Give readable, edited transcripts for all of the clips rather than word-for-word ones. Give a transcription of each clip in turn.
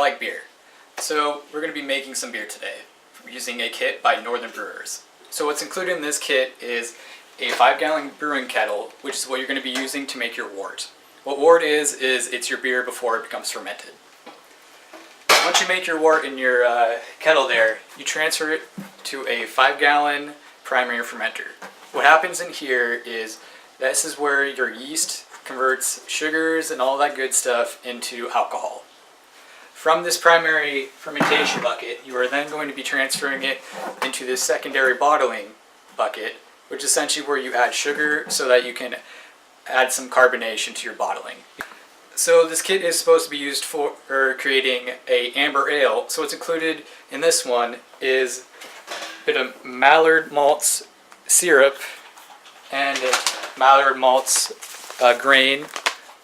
like beer. So we're going to be making some beer today using a kit by Northern Brewers. So what's included in this kit is a 5-gallon brewing kettle, which is what you're going to be using to make your wort. What wort is it's your beer before it becomes fermented. Once you make your wort in your kettle there, you transfer it to a 5-gallon primary fermenter. What happens in here is this is where your yeast converts sugars and all that good stuff into alcohol. From this primary fermentation bucket, you are then going to be transferring it into this secondary bottling bucket, which is essentially where you add sugar so that you can add some carbonation to your bottling. So this kit is supposed to be used for creating a amber ale. So what's included in this one is a bit of Mallard malts syrup and Mallard malts grain,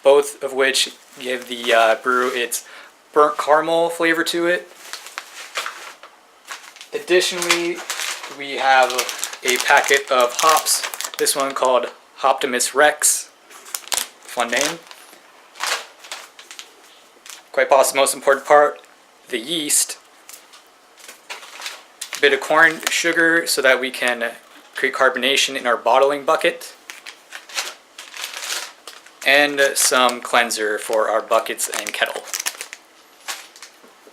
both of which give the brew its burnt caramel flavor to it. Additionally, we have a packet of hops, this one called Optimus Rex, fun name. Quite possibly the most important part, the yeast, a bit of corn sugar so that we can create carbonation in our bottling bucket, and some cleanser for our buckets and kettle.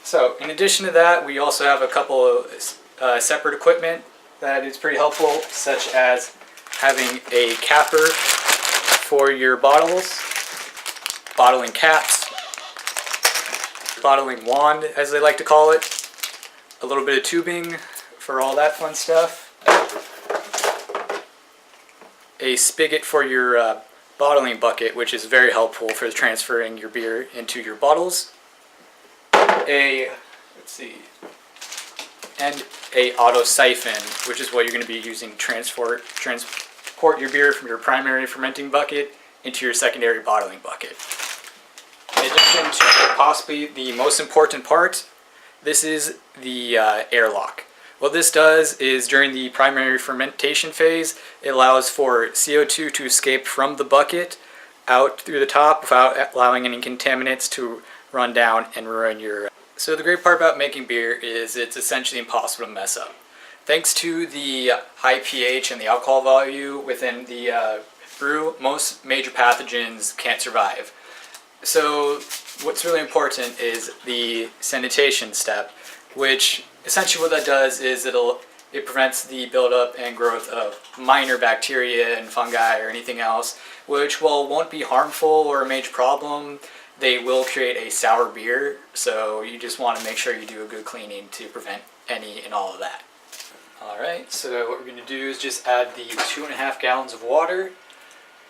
So in addition to that, we also have a couple of separate equipment that is pretty helpful, such as having a capper for your bottles, bottling caps, bottling wand as they like to call it, a little bit of tubing for all that fun stuff, a spigot for your bottling bucket, which is very helpful for transferring your beer into your bottles, and a auto siphon, which is what you're going to be using to transport your beer from your primary fermenting bucket into your secondary bottling bucket. In addition to possibly the most important part, this is the airlock. What this does is during the primary fermentation phase, it allows for CO2 to escape from the bucket out through the top without allowing any contaminants to run down and ruin your... So the great part about making beer is it's essentially impossible to mess up. Thanks to the high pH and the alcohol value within the brew, most major pathogens can't survive. So what's really important is the sanitation step, which essentially what that does is it prevents the buildup and growth of minor bacteria and fungi or anything else, which while won't be harmful or a major problem, they will create a sour beer, so you just want to make sure you do a good cleaning to prevent any and all of that. Alright, so what we're going to do is just add the 2.5 gallons of water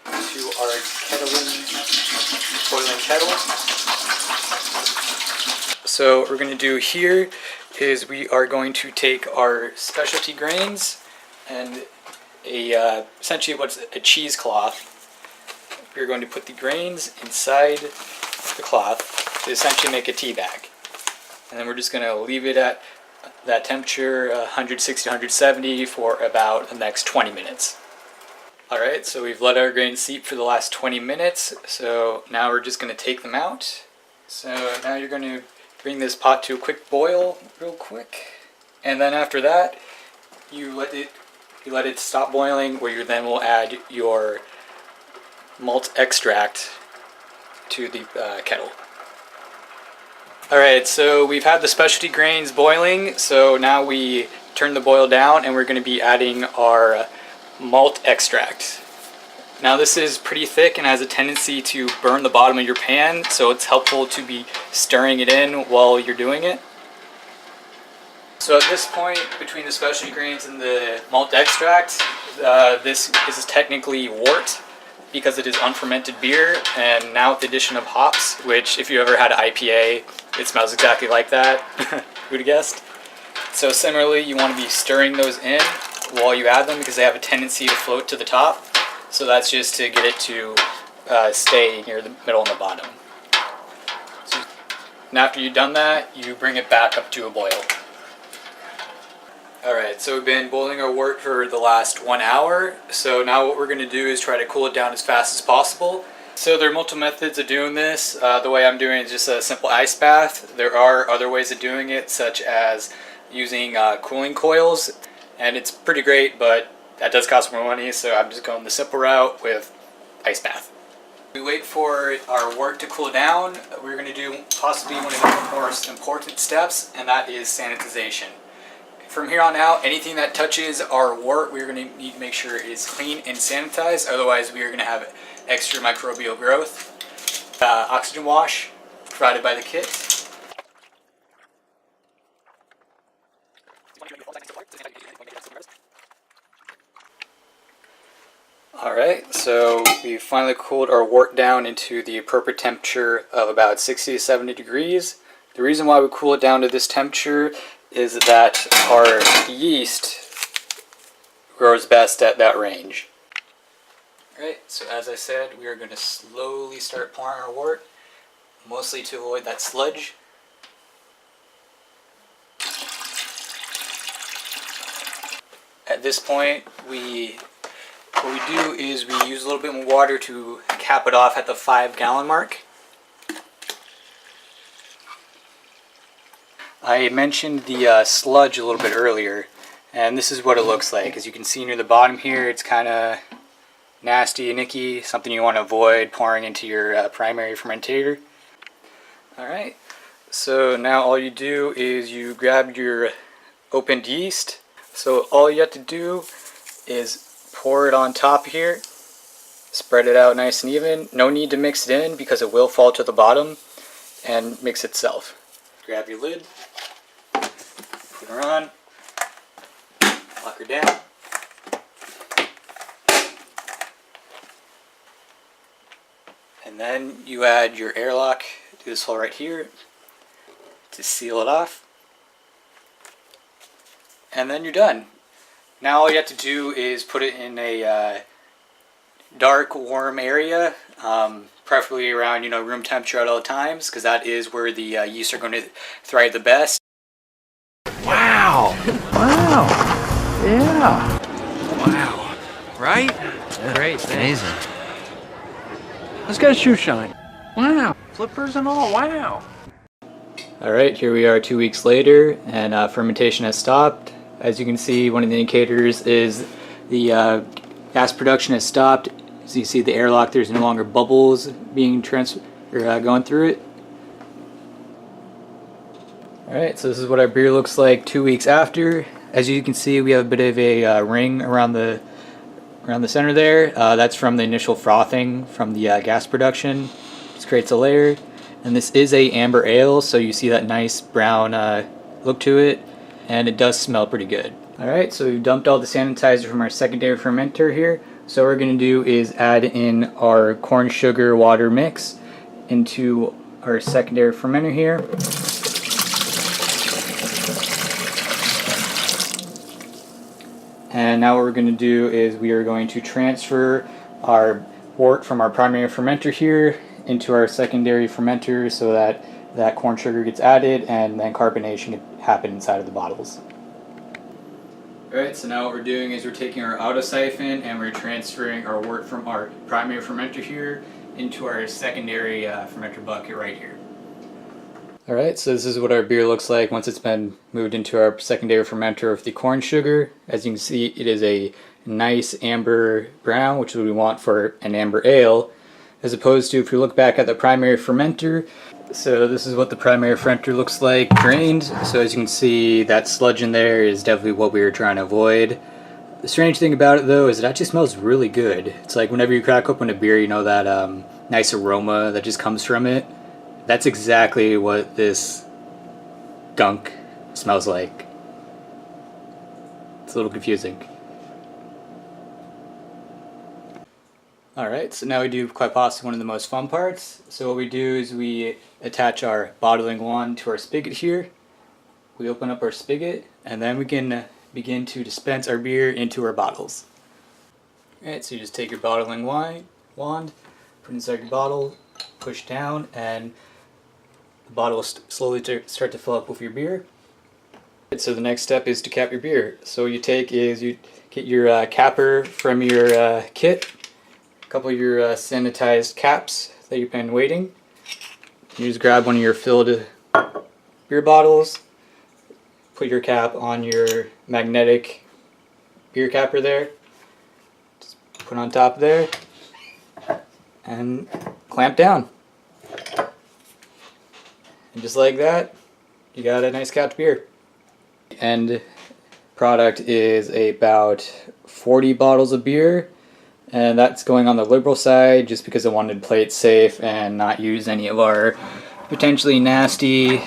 to our boiling kettle. So what we're going to do here is we are going to take our specialty grains and essentially what's a cheesecloth. We're going to put the grains inside the cloth to essentially make a tea bag. And then we're just going to leave it at that temperature, 160 to 170, for about the next 20 minutes. Alright, so we've let our grains steep for the last 20 minutes, so now we're just going to take them out. So now you're going to bring this pot to a quick boil real quick, and then after that you let it stop boiling, where you then will add your malt extract to the kettle. Alright, so we've had the specialty grains boiling, so now we turn the boil down and we're going to be adding our malt extract. Now this is pretty thick and has a tendency to burn the bottom of your pan, so it's helpful to be stirring it in while you're doing it. So at this point, between the specialty grains and the malt extract, this is technically wort because it is unfermented beer, and now with the addition of hops, which if you ever had an IPA, it smells exactly like that, who'd have guessed? So similarly, you want to be stirring those in while you add them because they have a tendency to float to the top. So that's just to get it to stay near the middle and the bottom. And after you've done that, you bring it back up to a boil. Alright, so we've been boiling our wort for the last 1 hour. So now what we're going to do is try to cool it down as fast as possible. So there are multiple methods of doing this. The way I'm doing it is just a simple ice bath. There are other ways of doing it, such as using cooling coils, and it's pretty great, but that does cost more money, so I'm just going the simple route with ice bath. We wait for our wort to cool down. We're going to do possibly one of the most important steps, and that is sanitization. From here on out, anything that touches our wort, we're going to need to make sure it is clean and sanitized, otherwise we are going to have extra microbial growth. Oxygen wash provided by the kit. Alright, so we finally cooled our wort down into the appropriate temperature of about 60 to 70 degrees. The reason why we cool it down to this temperature is that our yeast grows best at that range. Alright, so as I said, we are going to slowly start pouring our wort, mostly to avoid that sludge. At this point, what we do is we use a little bit more water to cap it off at the 5-gallon mark. I mentioned the sludge a little bit earlier, and this is what it looks like. As you can see near the bottom here, it's kind of nasty and icky, something you want to avoid pouring into your primary fermentator. Alright, so now all you do is you grab your opened yeast. So all you have to do is pour it on top here, spread it out nice and even. No need to mix it in because it will fall to the bottom and mix itself. Grab your lid, put her on, lock her down. And then you add your airlock to this hole right here to seal it off. And then you're done. Now all you have to do is put it in a dark, warm area, preferably around room temperature at all times, because that is where the yeast are going to thrive the best. Wow! Wow! Yeah! Wow! Right? Yeah, great, amazing. Let's get a shoe shine. Wow! Flippers and all. Wow! Alright, here we are 2 weeks later, and fermentation has stopped. As you can see, one of the indicators is the gas production has stopped. As you see the airlock, there's no longer bubbles being going through it. Alright, so this is what our beer looks like 2 weeks after. As you can see, we have a bit of a ring around the center there. That's from the initial frothing from the gas production. Just creates a layer. And this is a amber ale, so you see that nice brown look to it, and it does smell pretty good. Alright, so we've dumped all the sanitizer from our secondary fermenter here. So what we're going to do is add in our corn sugar water mix into our secondary fermenter here. And now what we're going to do is we are going to transfer our wort from our primary fermenter here into our secondary fermenter so that that corn sugar gets added and then carbonation can happen inside of the bottles. Alright, so now what we're doing is we're taking our auto siphon and we're transferring our wort from our primary fermenter here into our secondary fermenter bucket right here. Alright, so this is what our beer looks like once it's been moved into our secondary fermenter with the corn sugar. As you can see, it is a nice amber brown, which is what we want for an amber ale, as opposed to if you look back at the primary fermenter. So this is what the primary fermenter looks like drained. So as you can see, that sludge in there is definitely what we were trying to avoid. The strange thing about it though is it actually smells really good. It's like whenever you crack open a beer, you know that nice aroma that just comes from it. That's exactly what this gunk smells like. It's a little confusing. Alright, so now we do quite possibly one of the most fun parts. So what we do is we attach our bottling wand to our spigot here. We open up our spigot and then we can begin to dispense our beer into our bottles. Alright, so you just take your bottling wand, put it inside your bottle, push down, and the bottle will slowly start to fill up with your beer. So the next step is to cap your beer. So what you take is you get your capper from your kit, couple of your sanitized caps that you've been waiting. You just grab one of your filled beer bottles, put your cap on your magnetic beer capper there, just put on top there, and clamp down. And just like that, you got a nice capped beer. The end product is about 40 bottles of beer, and that's going on the liberal side just because I wanted to play it safe and not use any of our potentially nasty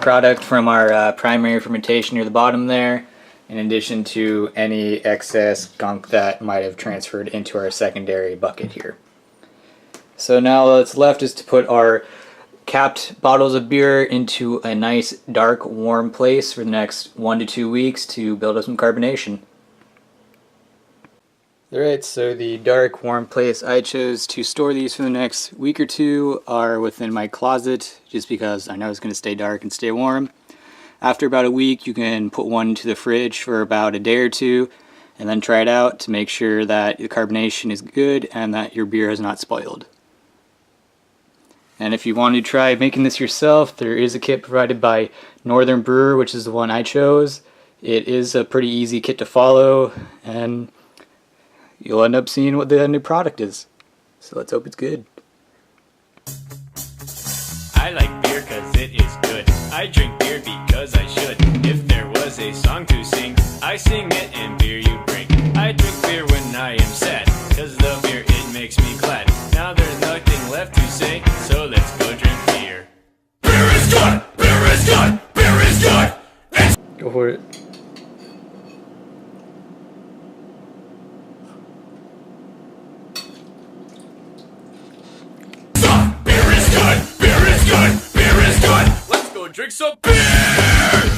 product from our primary fermentation near the bottom there, in addition to any excess gunk that might have transferred into our secondary bucket here. So now what's left is to put our capped bottles of beer into a nice dark warm place for the next 1 to 2 weeks to build up some carbonation. Alright, so the dark warm place I chose to store these for the next week or two are within my closet, just because I know it's going to stay dark and stay warm. After about a week, you can put one into the fridge for about a day or two and then try it out to make sure that the carbonation is good and that your beer has not spoiled. And if you want to try making this yourself, there is a kit provided by Northern Brewer, which is the one I chose. It is a pretty easy kit to follow, and you'll end up seeing what the new product is. So let's hope it's good. I like beer cause it is good. I drink beer because I should. If there was a song to sing, I sing it and beer you bring. I drink beer when I am sad, cause the beer it makes me glad. Now there's nothing left to say, so let's go drink beer. Beer is good! Beer is good! Beer is good! Go for it. Beer is good! Beer is good! Beer is good! Let's go drink some beer!